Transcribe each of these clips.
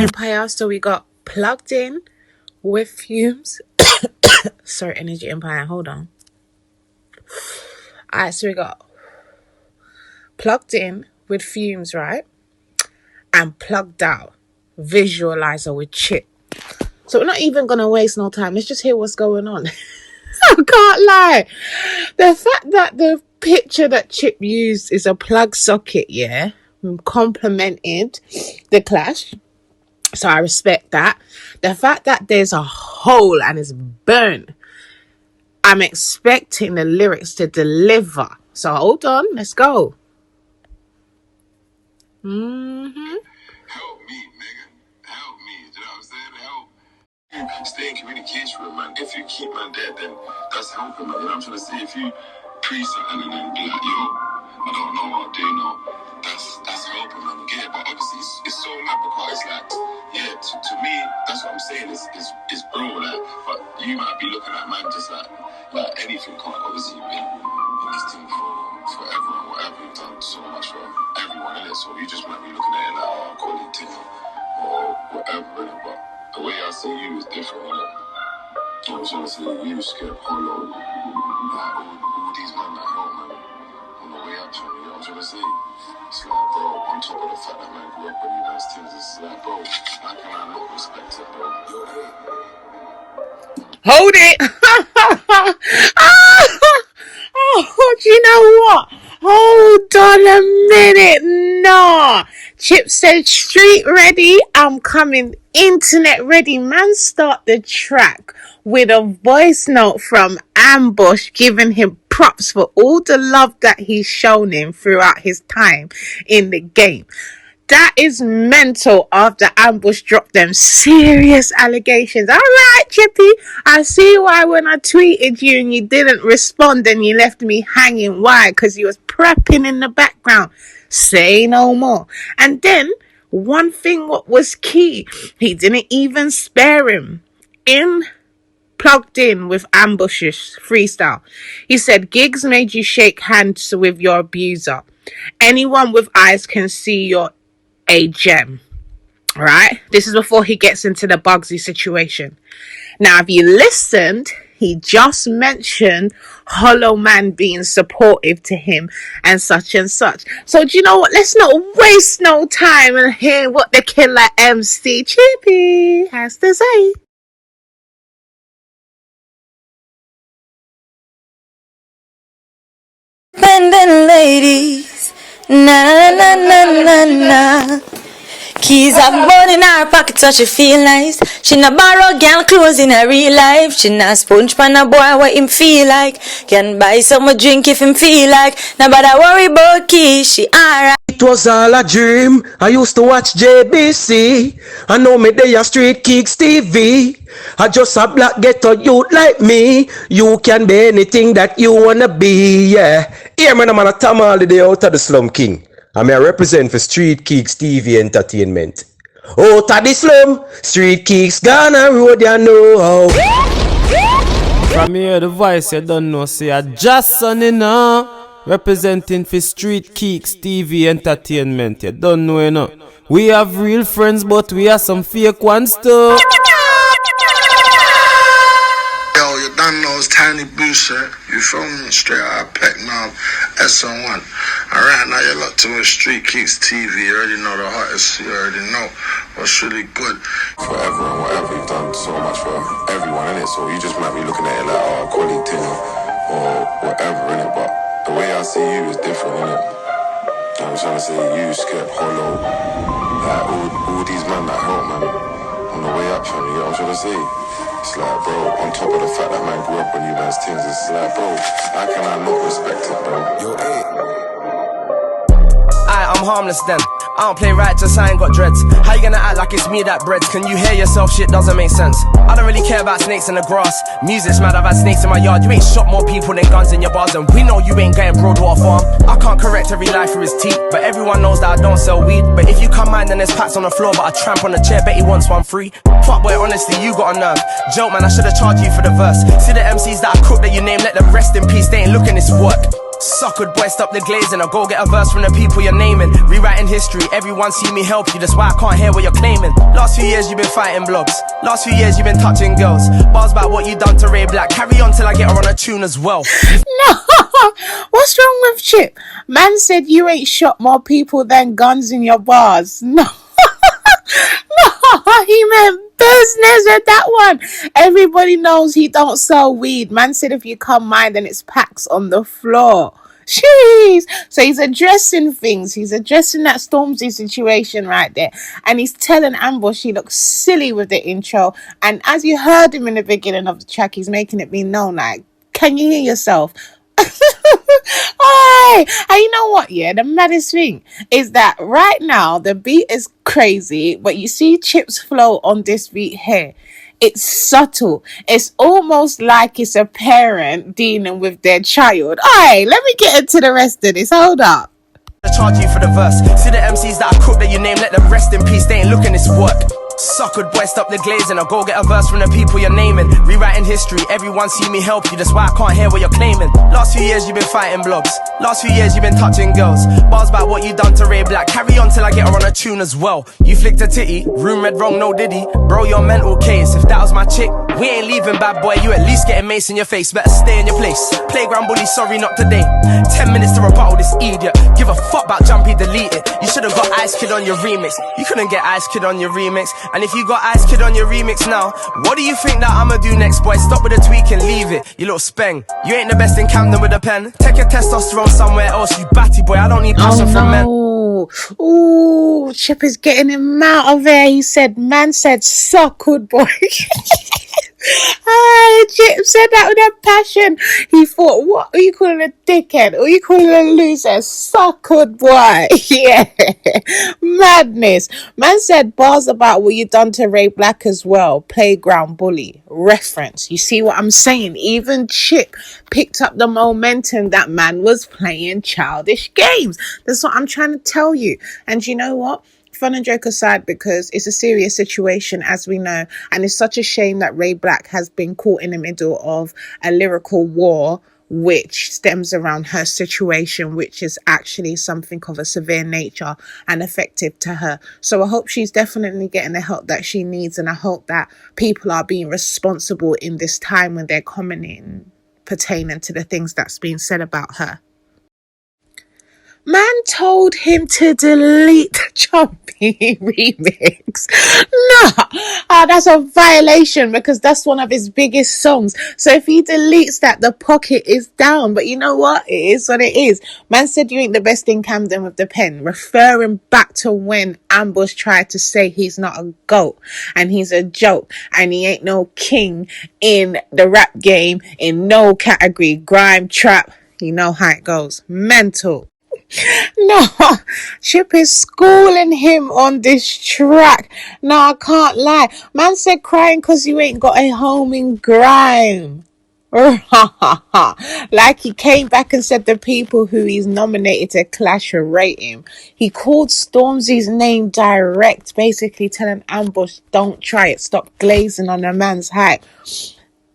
Empire. So we got plugged in with fumes. Sorry, Energy Empire. Hold on. Alright, so we got plugged in with fumes, right? And plugged out visualizer with Chip. So we're not even gonna waste no time. Let's just hear what's going on. I can't lie. The fact that the picture that Chip used is a plug socket, yeah, complemented the clash. So I respect that. The fact that there's a hole and it's burnt, I'm expecting the lyrics to deliver. So hold on, let's go. Help me, nigga. Help me. You know what I'm saying? Help. Stay in communication with man. If you keep man dead, then that's helping man. You know what I'm trying to say? If you pre something and then be like, yo, I don't know what I do know, that's helping man. You get it? But obviously it's so mad because it's like, yeah, to me, that's what I'm saying. It's bro, like, but you might be looking at man just like anything can't obviously be in this thing forever and whatever. You've done so much for everyone in it, so you just might be looking at it like, oh, call it thing or whatever, innit? But the way I see you is different, innit? I'm trying to say you scared hollow, like all these men that help man on the way up, you know what I'm trying to say? It's like, bro, on top of the fact that man grew up with you guys things, it's like, bro, how can I not respect it, bro? Hold it. Oh, do you know what? Hold on a minute. Nah. Chip said street ready. I'm coming internet ready. Man, start the track with a voice note from Ambush giving him props for all the love that he's shown him throughout his time in the game. That is mental after Ambush dropped them serious allegations. All right, Chippy. I see why when I tweeted you and you didn't respond and you left me hanging. Why? Because you was prepping in the background. Say no more. And then one thing what was key, he didn't even spare him. Plugged in with Ambush's freestyle. He said, gigs made you shake hands with your abuser. Anyone with eyes can see you're a gem. Right? This is before he gets into the Bugsy situation. Now, if you listened, he just mentioned Hollow Man being supportive to him and such and such. So do you know what? Let's not waste no time and hear what the killer MC Chippy has to say. Independent ladies, na na na na na. Keys have money in her pocket so she feel nice. She not borrow girl clothes in her real life. She not sponge pan a boy what him feel like. Can buy some drink if him feel like. Nobody worry about Keys, she alright. It was all a dream. I used to watch JBC. I know me they a Streetkeeks TV. I just a black ghetto youth like me. You can be anything that you wanna be, yeah. Here man, I'm a Tom all the day out of the slum king. I may represent for Streetkeeks TV Entertainment. Out of the slum, Streetkeeks gonna road ya know how. From here the voice you don't know say I just son enough. Representing for Streetkeeks TV Entertainment. You don't know, you know. We have real friends, but we have some fake ones too. Yo, you done those tiny booster. You feel me? Straight out of Pecknob, SN1. Alright, now you're locked to with Streetkeeks TV. You already know the hottest. You already know what's really good. Forever and whatever, you've done so much for everyone, innit? So you just might be looking at it like, oh, quality thing or whatever, innit? But the way I see you is different, innit? I'm trying to say you scared hollow. Like all these men that help man on the way up, fam, you know what I'm trying to say? It's like, bro, on top of the fact that man grew up on you man's things, it's like, bro, how can I not respect it, bro? Yo, I'm harmless then. I don't play righteous, I ain't got dreads. How you gonna act like it's me that breads? Can you hear yourself? Shit doesn't make sense. I don't really care about snakes in the grass. Music's mad, I've had snakes in my yard. You ain't shot more people than guns in your bars, and we know you ain't getting Broadwater farm. I can't correct every lie through his teeth, but everyone knows that I don't sell weed. But if you come mine, then there's pats on the floor, but I tramp on the chair, bet he wants one free. Fuck boy, honestly, you got a nerve. Joke man, I should've charged you for the verse. See the MCs that I cook that you name, let them rest in peace, they ain't looking this work. Suckered boy, stop the glazing. I'll go get a verse from the people you're naming. Rewriting history, everyone see me help you. That's why I can't hear what you're claiming. Last few years you've been fighting blogs. Last few years you've been touching girls. Bars about what you done to Ray Black. Carry on till I get her on a tune as well. No, what's wrong with Chip? Man said you ain't shot more people than guns in your bars. No, no, he meant business with that one. Everybody knows he don't sell weed. Man said if you come mine, then it's packs on the floor. Jeez. So he's addressing things. He's addressing that Stormzy situation right there. And he's telling Ambush he looks silly with the intro. And as you heard him in the beginning of the track, he's making it be known like, can you hear yourself? Alright. And you know what, yeah? The maddest thing is that right now the beat is crazy, but you see Chip's flow on this beat here. It's subtle. It's almost like it's a parent dealing with their child. Alright, let me get into the rest of this. Hold up. Charge you for the verse. See the MCs that I cook that you name, let them rest in peace. They ain't looking this work. Suckered boy, stop the glazing. I'll go get a verse from the people you're naming. Rewriting history, everyone see me help you. That's why I can't hear what you're claiming. Last few years you've been fighting blogs. Last few years you've been touching girls. Bars about what you done to Ray Black. Carry on till I get her on a tune as well. You flicked a titty, room read wrong, no diddy. Bro, your mental case. If that was my chick, we ain't leaving, bad boy. You at least getting mace in your face. Better stay in your place. Playground bully, sorry, not today. 10 minutes to rebuttal this idiot. Give a fuck about Jumpy, delete it. You should've got Ice Kid on your remix. You couldn't get Ice Kid on your remix. And if you got Ice Kid on your remix now, what do you think that I'ma do next, boy? Stop with the tweak and leave it, you little speng. You ain't the best in Camden with a pen. Take your testosterone somewhere else, you batty boy. I don't need passion from men. Ooh, Chip is getting him out of there. He said, man said, suck good boy. Chip said that with a passion. He thought, what are you calling a dickhead? Or are you calling a loser? Suck good boy. Yeah. Madness. Man said bars about what you done to Ray Black as well. Playground bully. Reference. You see what I'm saying? Even Chip picked up the momentum that man was playing childish games. That's what I'm trying to tell you. And you know what? Fun and joke aside, because it's a serious situation, as we know, and it's such a shame that Ray Black has been caught in the middle of a lyrical war which stems around her situation, which is actually something of a severe nature and effective to her. So I hope she's definitely getting the help that she needs, and I hope that people are being responsible in this time when they're commenting pertaining to the things that's being said about her. Man told him to delete the Jumpy remix. No, that's a violation because that's one of his biggest songs. So if he deletes that, the pocket is down. But you know what? It is what it is. Man said you ain't the best in Camden with the pen, referring back to when Ambush tried to say he's not a goat and he's a joke and he ain't no king in the rap game in no category, grime, trap. You know how it goes. Mental. No, Chip is schooling him on this track. No, I can't lie. Man said crying cause you ain't got a home in grime. Like he came back and said the people who he's nominated to clash or rate him. He called Stormzy's name direct, basically telling Ambush, don't try it. Stop glazing on a man's hype.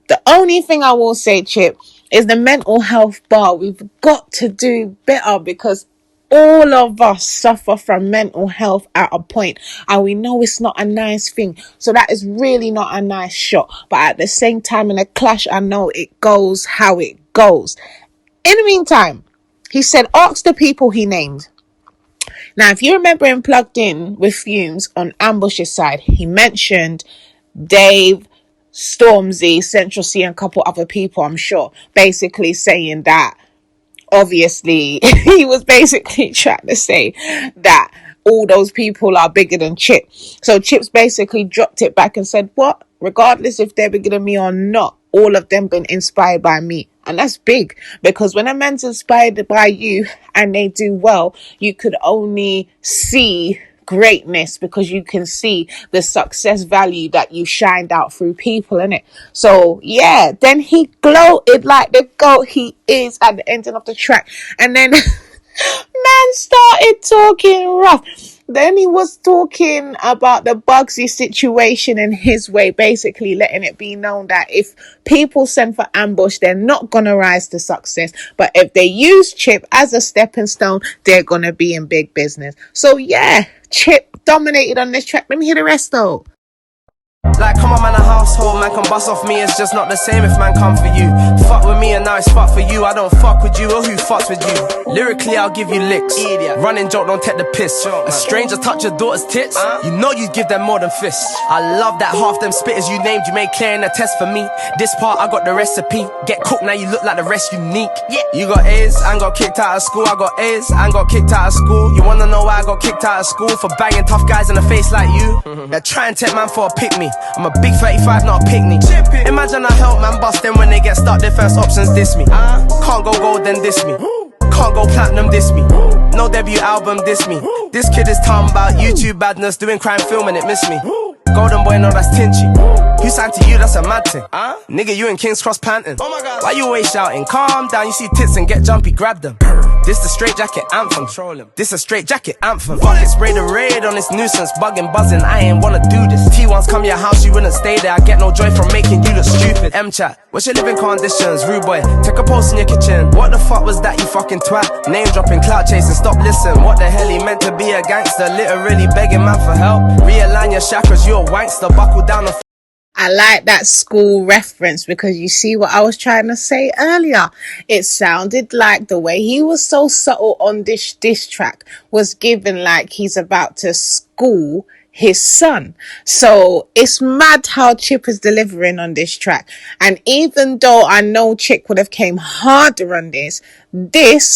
The only thing I will say, Chip, is the mental health bar. We've got to do better because all of us suffer from mental health at a point, and we know it's not a nice thing. So that is really not a nice shot. But at the same time, in a clash, I know it goes how it goes. In the meantime, he said, ask the people he named. Now, if you remember him plugged in with Fumes on Ambush's side, he mentioned Dave, Stormzy, Central C, and a couple other people, I'm sure, basically saying that obviously he was basically trying to say that all those people are bigger than Chip. So Chip's basically dropped it back and said, what? Regardless if they're bigger than me or not, all of them been inspired by me. And that's big, because when a man's inspired by you and they do well, you could only see greatness because you can see the success value that you shined out through people, innit? So yeah, then he gloated like the goat he is at the ending of the track, and then man started talking rough. Then he was talking about the Bugsy situation in his way, basically letting it be known that if people send for ambush, they're not going to rise to success. But if they use Chip as a stepping stone, they're going to be in big business. So yeah, Chip dominated on this track. Let me hear the rest though. Like, come on, man, a household, man, can bust off me. It's just not the same if man come for you. Fuck with me and now it's fuck for you. I don't fuck with you or who fucks with you. Lyrically, I'll give you licks. Running joke, don't take the piss. A stranger touch your daughter's tits, you know you give them more than fists. I love that half them spitters you named, you made clear in a test for me. This part, I got the recipe. Get cooked, now you look like the rest unique. You got A's, I ain't got kicked out of school. I got A's, I ain't got kicked out of school. You wanna know why I got kicked out of school? For banging tough guys in the face like you. They're trying to take man for a pick me. I'm a big 35, not a picnic. Imagine I help man bust them when they get stuck. Their first options diss me. Can't go gold, then diss me. Can't go platinum, diss me. No debut album, diss me. This kid is talking about YouTube badness, doing crime film and it miss me. Golden boy, no, that's Tinchy. Who signed to you, that's a mad thing. Nigga, you in King's Cross panting. Oh my God. Why you always shouting? Calm down, you see tits and get jumpy, grab them. This the straight jacket anthem. This a straight jacket anthem. Fuck it, spray the raid on this nuisance. Bugging, buzzing, I ain't wanna do this. T1s come your house, you wouldn't stay there. I get no joy from making you look stupid. M-chat, what's your living conditions? Rude boy, take a post in your kitchen. What the fuck was that, you fucking twat? Name dropping, clout chasing, stop listen. What the hell, he meant to be a gangster? Literally begging man for help. Realign your chakras, you a wankster. Buckle down the I like that school reference because you see what I was trying to say earlier. It sounded like the way he was so subtle on this diss track was given like he's about to school his son. So it's mad how Chip is delivering on this track. And even though I know Chick would have came harder on this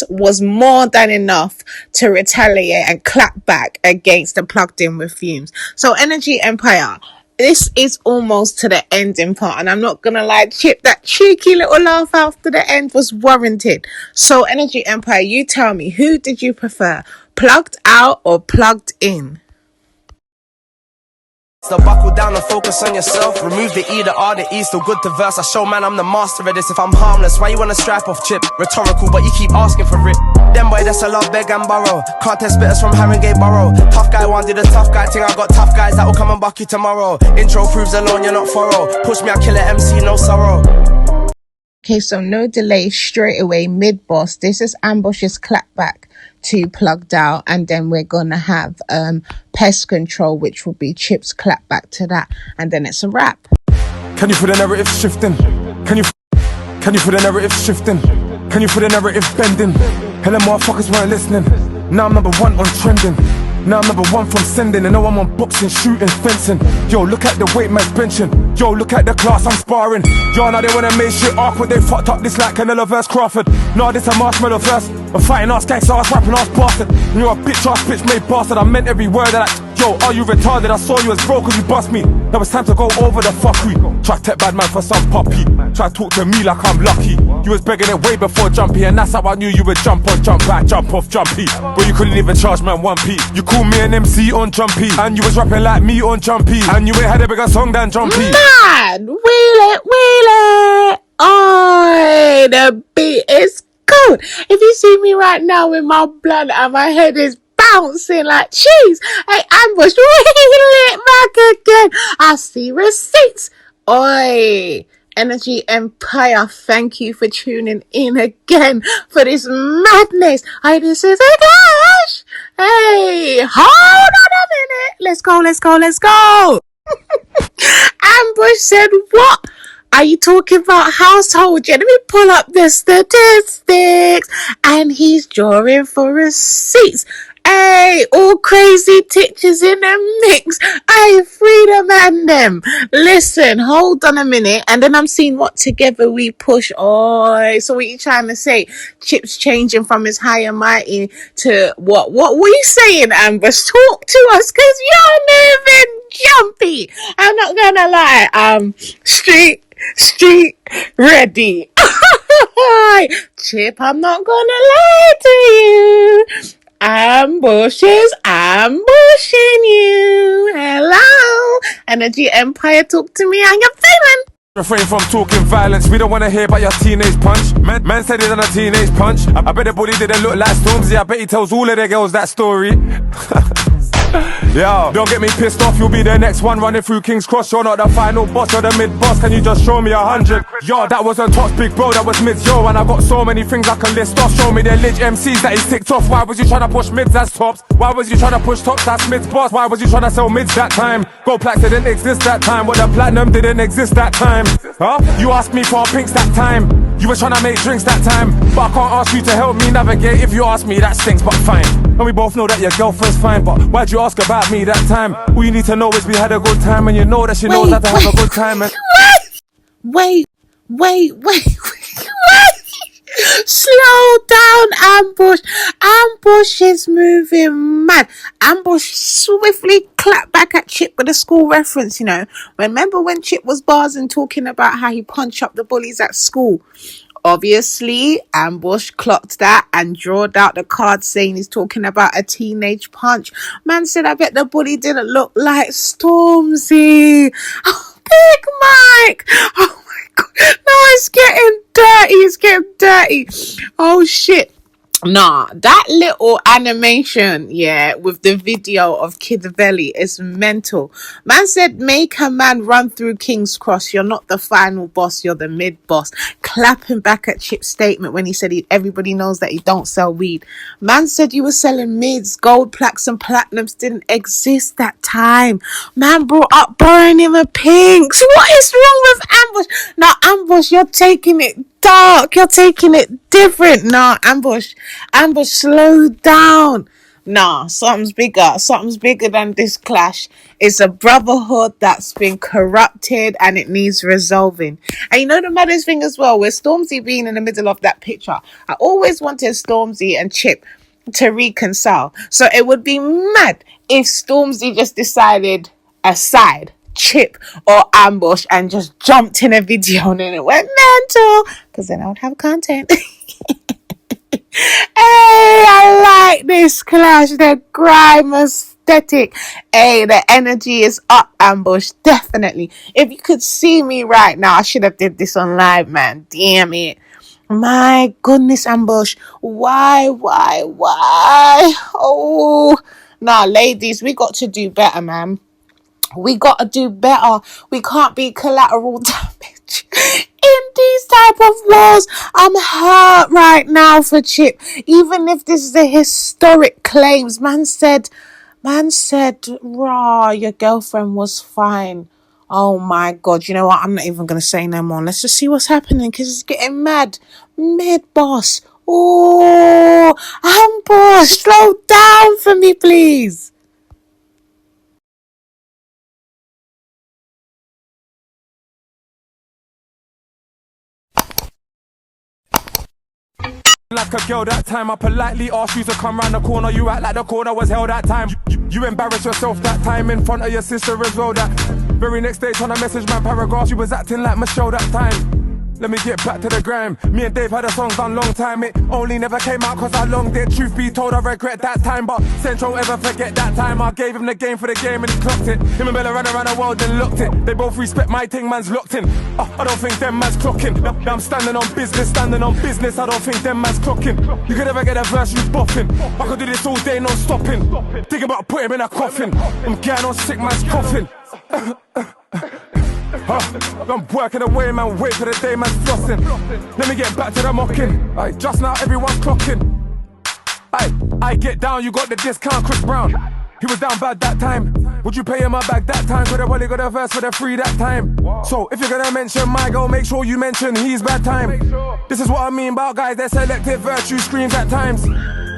was more than enough to retaliate and clap back against the Plugged In with Fumes. So Energy Empire, this is almost to the ending part, and I'm not gonna lie, Chip, that cheeky little laugh after the end was warranted. So Energy Empire, you tell me, who did you prefer, plugged out or plugged in? So buckle down and focus on yourself. Remove the E, the R, the E, still good to verse. I show man I'm the master of this. If I'm harmless, why you wanna stripe off Chip? Rhetorical, but you keep asking for it. Them boy, that's a love, beg and borrow. Can't test spitters from Haringey Borough. Tough guy one, did a tough guy thing. I got tough guys that will come and buck you tomorrow. Intro proves alone, you're not thorough. Push me, I kill it, MC, no sorrow. Okay, so no delay, straight away, MidBoss. This is Ambush's clapback to Plugged Out, and then we're gonna have Pest Control, which will be Chip's clapback to that, and then it's a wrap. Can you put the narrative shifting? Can you put the narrative shifting? Can you put the narrative bending? Hella motherfuckers weren't listening. Now I'm number one on trending. Now I'm number one from sending. I know I'm on boxing, shooting, fencing. Yo, look at the weight man's benching. Yo, look at the class I'm sparring. Yo, now they wanna make shit awkward. They fucked up this like Canelo vs Crawford. No, this a marshmallow verse. I'm fighting ass gangsta, ass rapping ass bastard. And you're a bitch ass bitch made bastard. I meant every word of that. Yo, are you retarded? I saw you as broke cause you bust me. Now it's time to go over the fuckery. Try to take bad man for some puppy. Try to talk to me like I'm lucky. You was begging it way before Jumpy, and that's how I knew you would jump on, jump back, jump off, Jumpy. But you couldn't even charge man 1p. You called me an MC on Jumpy, and you was rapping like me on Jumpy, and you ain't had a bigger song than Jumpy. Man, wheel it. Oh, the beat is cold. If you see me right now with my blood and my head is bouncing like cheese, hey, Ambush, wheel it back again. I see receipts. Oi. Energy Empire, thank you for tuning in again for this madness. Hey, this is a clash. Hey, hold on a minute. Let's go. Ambush said, what? Are you talking about household? Let me pull up the statistics. And he's drawing for receipts. Hey, all crazy teachers in the mix. Hey, freedom and them. Listen, hold on a minute. And then I'm seeing what together we push. Oh, so what you trying to say? Chip's changing from his high and mighty to what? What were you saying, Ambush? Talk to us, cause you're moving jumpy. I'm not gonna lie. Street ready. Chip, I'm not gonna lie to you. Ambush is ambushing you. Hello, Energy Empire, talk to me. How you feeling? Refrain from talking violence, we don't wanna hear about your teenage punch. Man said he done a teenage punch. I bet the bully didn't look like Stormzy. I bet he tells all of the girls that story. Yo, don't get me pissed off, you'll be the next one running through King's Cross. You're not the final boss, you're the mid-boss. Can you just show me 100? Yo, that wasn't Tops, big bro, that was mids, yo. And I got so many things I can list off. Show me the lich MCs that he's ticked off. Why was you trying to push mids as tops? Why was you trying to push tops as mids boss? Why was you trying to sell mids that time? Gold plaques didn't exist that time, but the platinum didn't exist that time. Huh? You asked me for pinks that time. You were trying to make drinks that time, but I can't ask you to help me navigate. If you ask me, that stinks, but fine. And we both know that your girlfriend's fine, but why'd you ask about me that time? All you need to know is we had a good time, and you know that she knows how to have a good time. And Wait. Slow down, Ambush. Ambush is moving mad. Ambush swiftly clapped back at Chip with a school reference, you know. Remember when Chip was barzing talking about how he punched up the bullies at school? Obviously, Ambush clocked that and drawed out the card saying he's talking about a teenage punch. Man said, I bet the bully didn't look like Stormzy. Oh, Big Mike. Oh my God. No, it's getting dirty. It's getting dirty. Oh shit. Nah, that little animation, yeah, with the video of Kid Valley is mental. Man said, make a man run through King's Cross. You're not the final boss, you're the mid-boss. Clapping back at Chip's statement when he said everybody knows that he don't sell weed. Man said you were selling mids, gold plaques and platinums didn't exist that time. Man brought up burning the pinks. What is wrong with Ambush? Now, Ambush, you're taking it dark. You're taking it different. Nah, Ambush, slow down. Nah, something's bigger than this clash. It's a brotherhood that's been corrupted and it needs resolving. And you know the maddest thing as well, with Stormzy being in the middle of that picture, I always wanted Stormzy and Chip to reconcile. So it would be mad if Stormzy just decided aside Chip or Ambush and just jumped in a video and then it went mental, because then I would have content. Hey, I like this clash, the grime aesthetic. Hey, the energy is up, Ambush, definitely. If you could see me right now, I should have did this on live, man. Damn it. My goodness, Ambush. Why? Oh, nah, ladies, we got to do better, man. We got to do better. We can't be collateral damage in these type of wars. I'm hurt right now for Chip. Even if this is a historic claims. Man said, rah, your girlfriend was fine. Oh my God. You know what? I'm not even going to say no more. Let's just see what's happening because it's getting mad. MidBoss. Oh, Ambush, slow down for me, please. like a girl that time, I politely asked you to come round the corner. You act like the corner was hell that time. You embarrassed yourself that time in front of your sister as well. That very next day trying to message my paragraphs, you was acting like Michelle that time. Let me get back to the gram. Me and Dave had a song done long time. It only never came out cause I longed it. Truth be told, I regret that time. But Central ever forget that time. I gave him the game for the game and he clocked it. Him and Bella ran around the world and looked it. They both respect my thing, man's locked in. I don't think them man's clocking. Now I'm standing on business, I don't think them man's clocking. You could never get a verse, you boffing. I could do this all day, no stopping. Think about putting him in a coffin. I'm getting on sick, man's coughing. I'm working away, man, wait for the day, man's flossing. Let me get back to the mocking. Just now, everyone's clocking. I get down, you got the discount, Chris Brown. He was down bad that time. Would you pay him a bag that time? Could have only got a verse for the free that time. So, if you're gonna mention my girl, make sure you mention he's bad time. This is what I mean about guys that selective virtue screams at times.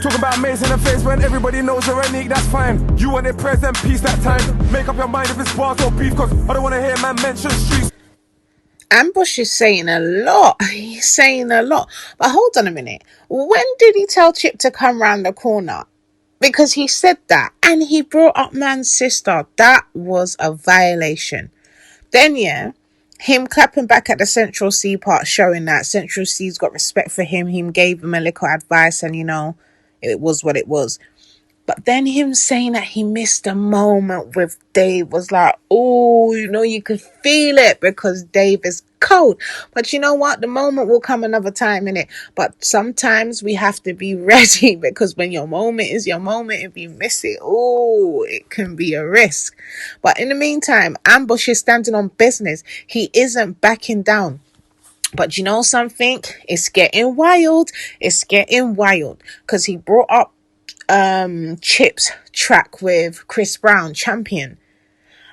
Talking about mace in the face when everybody knows you're unique, that's fine. You want it present peace that time. Make up your mind if it's bars or beef, cause I don't wanna hear man mention streets. Ambush is saying a lot. He's saying a lot. But hold on a minute. When did he tell Chip to come round the corner? Because he said that and he brought up man's sister. That was a violation. Then, yeah, him clapping back at the Central C part, showing that Central C's got respect for him. Him gave him a little advice and, you know, it was what it was. But then him saying that he missed a moment with Dave was like, oh, you know, you could feel it because Dave is cold. But you know what? The moment will come another time, innit? But sometimes we have to be ready because when your moment is your moment, if you miss it, oh, it can be a risk. But in the meantime, Ambush is standing on business. He isn't backing down. But you know something? It's getting wild. It's getting wild because he brought up Chip's track with Chris Brown, Champion.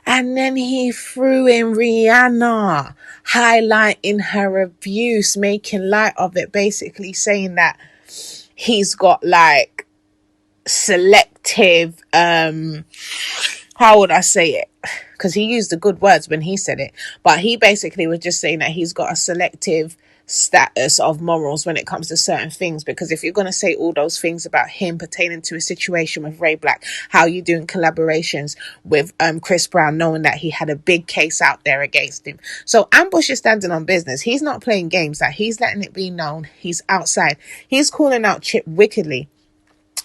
And then he threw in Rihanna, highlighting her abuse, making light of it, basically saying that he's got like selective, how would I say it? Because he used the good words when he said it. But he basically was just saying that he's got a selective status of morals when it comes to certain things, because if you're going to say all those things about him pertaining to a situation with Ray Black, how you doing collaborations with Chris Brown, knowing that he had a big case out there against him. So Ambush is standing on business. He's not playing games. That he's letting it be known he's outside. He's calling out Chip wickedly.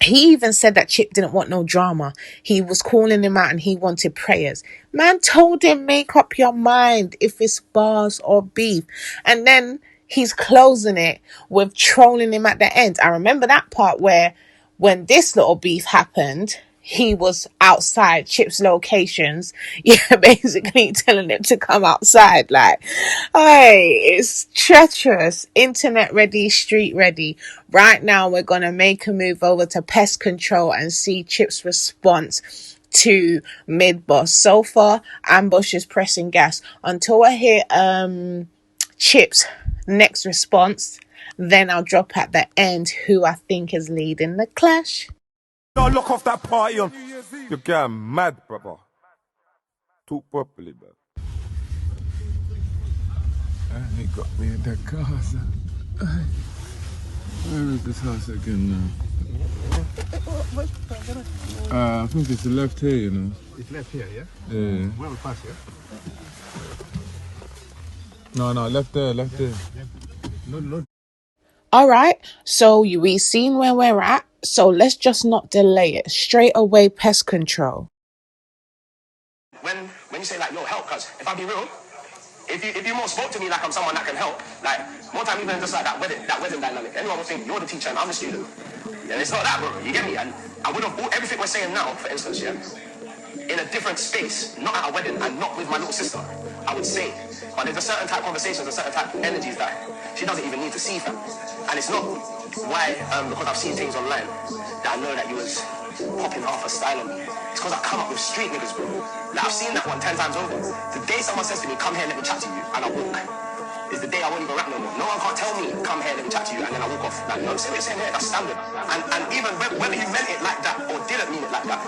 He even said that Chip didn't want no drama. He was calling him out and he wanted prayers. Man told him, make up your mind if it's bars or beef. And then he's closing it with trolling him at the end. I remember that part where when this little beef happened, he was outside Chip's locations, basically telling him to come outside. Like, hey, it's treacherous. Internet ready, street ready. Right now, we're gonna make a move over to Pest Control and see Chip's response to MidBoss. So far, Ambush is pressing gas until I hear Chip's next response. Then I'll drop at the end who I think is leading the clash. Don't look off that party. You're getting mad, brother. Talk properly, bro. He got me in that car. Where is this house again now? I think it's the left here, you know. It's left here, yeah? Yeah. Where we pass here? No, left there. No. Alright, so we've seen where we're at, so let's just not delay it. Straight away, Pest Control. When you say like, yo, help, cuz if I be real, if you more spoke to me like I'm someone that can help, like more time even just like that wedding dynamic, anyone would think you're the teacher and I'm the student. And it's not that, bro. You get me? And I would have bought everything we're saying now, for instance, yeah, in a different space, not at a wedding and not with my little sister. I would say, but there's a certain type of conversations, a certain type of energies that she doesn't even need to see, fam. And it's not why, because I've seen things online that I know that you was popping half a style on me. It's because I come up with street niggas, bro. Like I've seen that one 10 times over. The day someone says to me, come here, let me chat to you, and I walk, is the day I won't even rap no more. No one can't tell me, come here, let me chat to you, and then I walk off. Like, no, say what you're saying here, that's standard. And even whether you meant it like that or didn't mean it like that,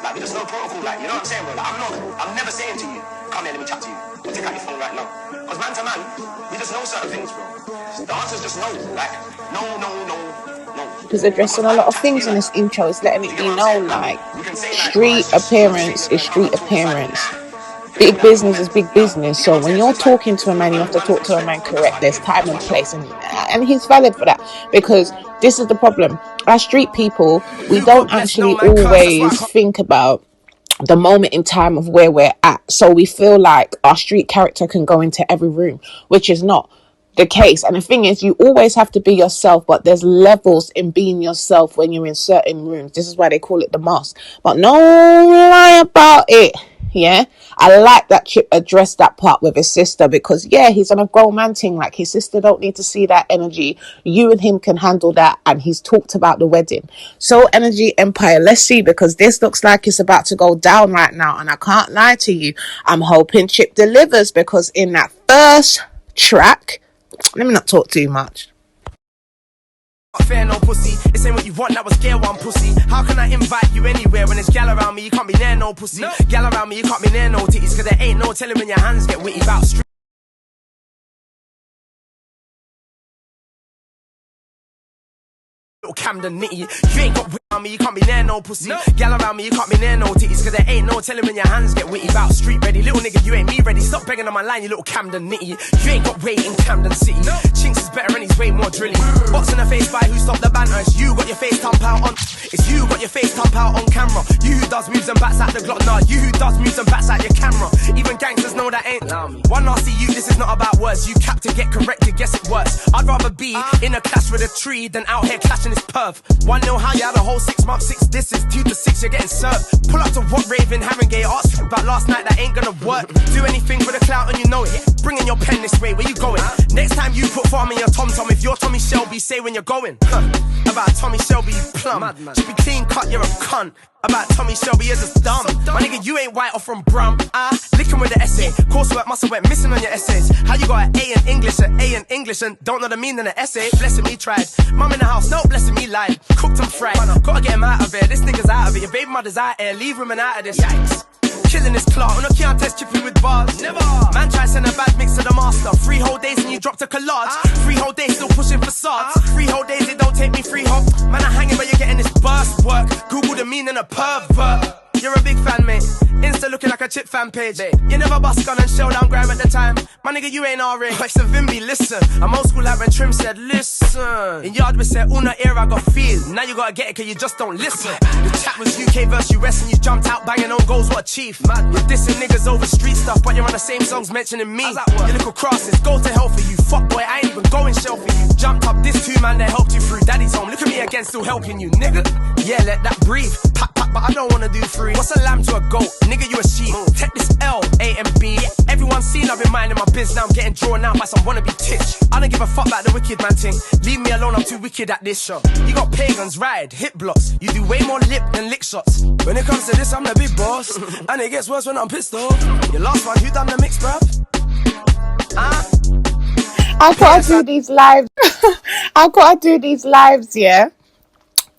like there's no protocol, like, you know what I'm saying, bro? Like, I'm never saying to you, come here, let me chat to you. Take out your phone right now. Because man to man, we just know certain things, bro. The answer's just no. Like, no. He's addressing a lot of things in this intro. It's letting it be known, like, street appearance is street appearance. Big business is big business. So when you're talking to a man, you have to talk to a man correct. There's time and place, and he's valid for that, because this is the problem. As street people, we don't actually always think about the moment in time of where we're at. So we feel like our street character can go into every room, which is not the case. And the thing is, you always have to be yourself, but there's levels in being yourself when you're in certain rooms. This is why they call it the mask. But no lie about it. Yeah, I like that Chip addressed that part with his sister, because yeah, he's on a grown man thing. Like, his sister don't need to see that energy. You and him can handle that. And he's talked about the wedding. So Energy Empire, let's see, because this looks like it's about to go down right now. And I can't lie to you, I'm hoping Chip delivers, because in that first track, let me not talk too much. Fair no pussy, this ain't what you want, that was gear one pussy. How can I invite you anywhere when there's gal around me? You can't be near no pussy. No. Gal around me, you can't be near no titties, cause there ain't no telling when your hands get witty about street. Little Camden nitty, you ain't got around me, you can't be near no pussy. Gal around me, you can't be near no titties. Cause there ain't no telling when your hands get witty. Bout street ready, little nigga, you ain't me ready. Stop begging on my line, you little Camden nitty. You ain't got weight in Camden City. Chinks is better and he's way more drilly. Box in the face by who stopped the banter. It's you got your face thump out on. It's you got your face thump out on camera. You who does moves and bats at the Glock. Nah, you who does moves and bats at your camera. Even gangsters know that ain't one nasty you. This is not about words. You cap to get corrected, guess it works. I'd rather be in a clash with a tree than out here clashing this perv. 1-0 how you had a whole 6 months, 6 disses, 2 to 6 you're getting served. Pull up to what Raven Haringey asked about last night, that ain't gonna work. Do anything for the clout and you know it. Bring in your pen this way, where you going? Next time you put farm in your tom-tom, if you're Tommy Shelby, say when you're going. About Tommy Shelby, you plum. Should be clean cut, you're a cunt. About Tommy Shelby is just dumb. My nigga, you ain't white or from Brum. Licking with the essay. Coursework must have went missing on your essays. How you got an A in English, an A in English, and don't know the meaning of the essay? Blessing me tried. Mum in the house, no blessing me lied. Cooked and fried. Gotta get him out of here. This nigga's out of it. Your baby mother's out here. Leave women out of this. Yikes. Killing this clock, no can't test chipping with bars. Never. Man try send a bad mix to the master. 3 whole days and you dropped a collage. 3 whole days still pushing facades. 3 whole days it don't take me free hop. Man I'm hanging but you're getting this burst work. Google the meaning of pervert. You're a big fan, mate. Insta looking like a chip fan page. You never bust gun and shell down grime at the time. My nigga, you ain't R-ring. It's a Vimby, listen. I'm old school like when Trim said, listen. In yard we said, una era I got feel. Now you gotta get it cause you just don't listen. The chat was UK versus US and you jumped out banging on goals, what a chief. You're dissing niggas over street stuff, but you're on the same songs mentioning me. You little crosses, go to hell for you. Fuck boy, I ain't even going shell for you. Jumped up this 2 man that helped you through daddy's home. Look at me again, still helping you, nigga. Yeah, let that breathe. Pack, but I don't wanna do 3. What's a lamb to a goat? Nigga, you a sheep. Take this L, A and B. Everyone's seen I've been minding my biz. Now I'm getting drawn out by some wannabe titch. I don't give a fuck about the wicked man thing. Leave me alone, I'm too wicked at this show. You got pagans, ride, hit blocks. You do way more lip than lick shots. When it comes to this, I'm the big boss. And it gets worse when I'm pissed off. Your last one, who done the mix, bruv? I've got to do these lives. I've got to do these lives, yeah.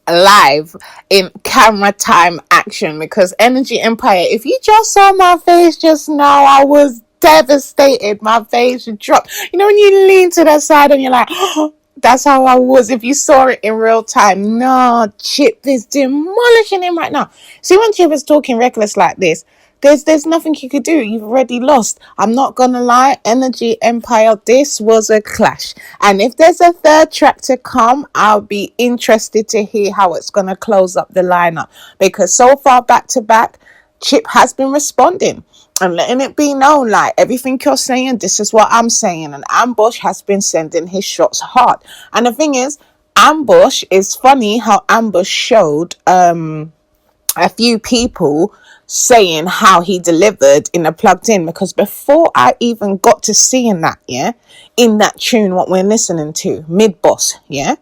Live in camera time action, because Energy Empire, if you just saw my face just now, I was devastated. My face dropped. You know when you lean to the side and you're like, oh, that's how I was if you saw it in real time. No, Chip is demolishing him right now. See, when Chip is talking reckless like this, there's nothing you could do. You've already lost. I'm not gonna lie, Energy Empire, this was a clash. And if there's a third track to come, I'll be interested to hear how it's gonna close up the lineup. Because so far back to back, Chip has been responding and letting it be known, like, everything you're saying, this is what I'm saying. And Ambush has been sending his shots hard. And the thing is, Ambush, is funny how Ambush showed a few people saying how he delivered in the plugged in, because before I even got to seeing that, yeah, in that tune what we're listening to, MidBoss, yeah,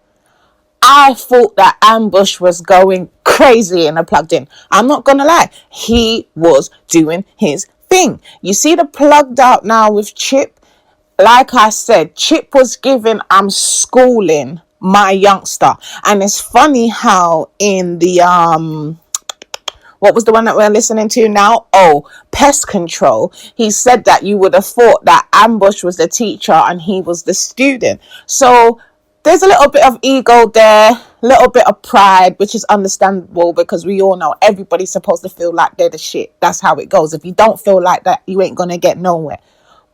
I thought that Ambush was going crazy in the plugged in. I'm not gonna lie, he was doing his thing. You see the plugged out now with Chip, like I said, Chip was giving I'm schooling my youngster. And it's funny how in the what was the one that we're listening to now? Oh, Pest Control. He said that you would have thought that Ambush was the teacher and he was the student. So there's a little bit of ego there, a little bit of pride, which is understandable because we all know everybody's supposed to feel like they're the shit. That's how it goes. If you don't feel like that, you ain't going to get nowhere.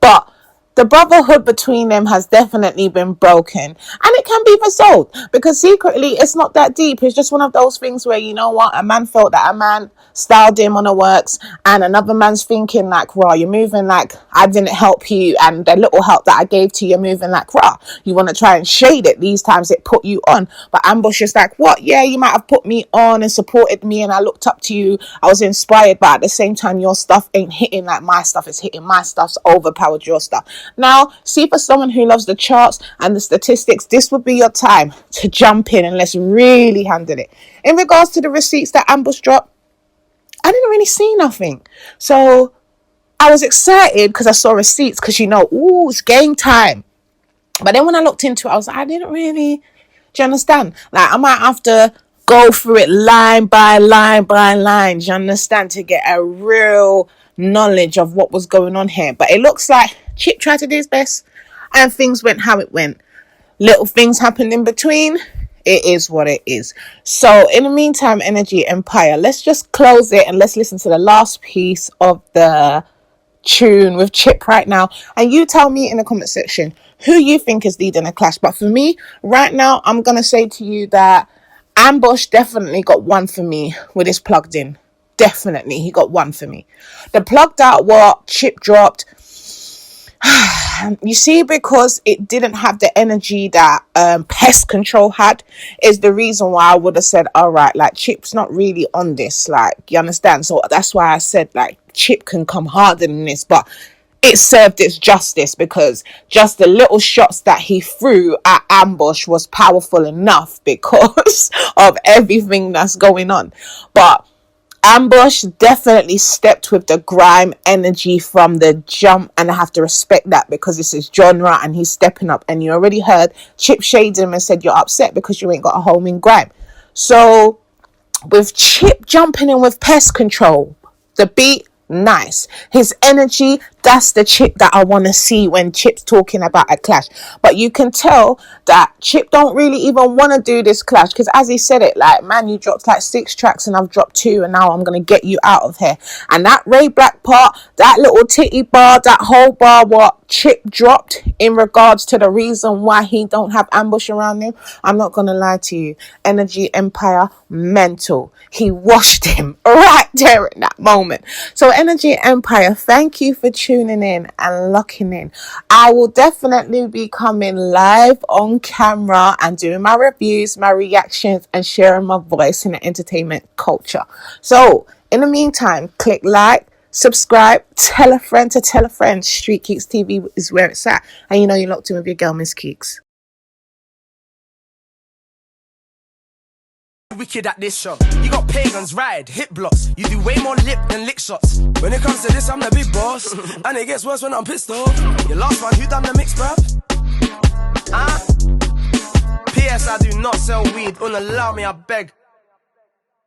But the brotherhood between them has definitely been broken, and it can be resolved, because secretly it's not that deep. It's just one of those things where, you know what, a man felt that a man styled him on the works, and another man's thinking like, raw, you're moving like I didn't help you, and the little help that I gave to you, you're moving like raw. You want to try and shade it. These times it put you on, but Ambush is like, what? Yeah, you might have put me on and supported me, and I looked up to you, I was inspired, but at the same time your stuff ain't hitting like my stuff is hitting. My stuff's overpowered your stuff. Now, see, for someone who loves the charts and the statistics, this would be your time to jump in and let's really handle it. In regards to the receipts that Ambush dropped, I didn't really see nothing. So I was excited because I saw receipts, because, you know, ooh, it's game time. But then when I looked into it, I was like, I didn't really, do you understand? Like, I might have to go through it line by line by line, do you understand, to get a real knowledge of what was going on here. But it looks like Chip tried to do his best and things went how it went. Little things happened in between. It is what it is. So in the meantime, Energy Empire, let's just close it and let's listen to the last piece of the tune with Chip right now. And you tell me in the comment section who you think is leading the clash. But for me, right now, I'm going to say to you that Ambush definitely got one for me with his plugged in. Definitely, he got one for me. The plugged out what Chip dropped, you see, because it didn't have the energy that Pest Control had, is the reason why I would have said, all right, like Chip's not really on this, like, you understand? So that's why I said, like, Chip can come harder than this, but it served its justice, because just the little shots that he threw at Ambush was powerful enough because of everything that's going on. But Ambush definitely stepped with the grime energy from the jump, and I have to respect that because this is genre and he's stepping up. And you already heard Chip shaded him and said you're upset because you ain't got a home in grime. So with Chip jumping in with Pest Control, the beat, nice. His energy, that's the Chip that I want to see when Chip's talking about a clash. But you can tell that Chip don't really even want to do this clash, because as he said it, like, man, you dropped like 6 tracks and I've dropped 2 and now I'm going to get you out of here. And that Ray Black part, that little titty bar, that whole bar what Chip dropped in regards to the reason why he don't have Ambush around him, I'm not going to lie to you, Energy Empire, mental. He washed him right there in that moment. So Energy Empire, thank you for tuning in and locking in. I will definitely be coming live on camera and doing my reviews, my reactions, and sharing my voice in the entertainment culture. So in the meantime, click like, subscribe, tell a friend to tell a friend. Streetkeeks TV is where it's at. And you know you're locked in with your girl, Miss Keeks. Wicked at this shop. You got pagans, ride, hit blocks. You do way more lip than lick shots. When it comes to this, I'm the big boss. And it gets worse when I'm pissed off. Your last one, who done the mix, bruv? P.S. I do not sell weed. Unallow me, I beg.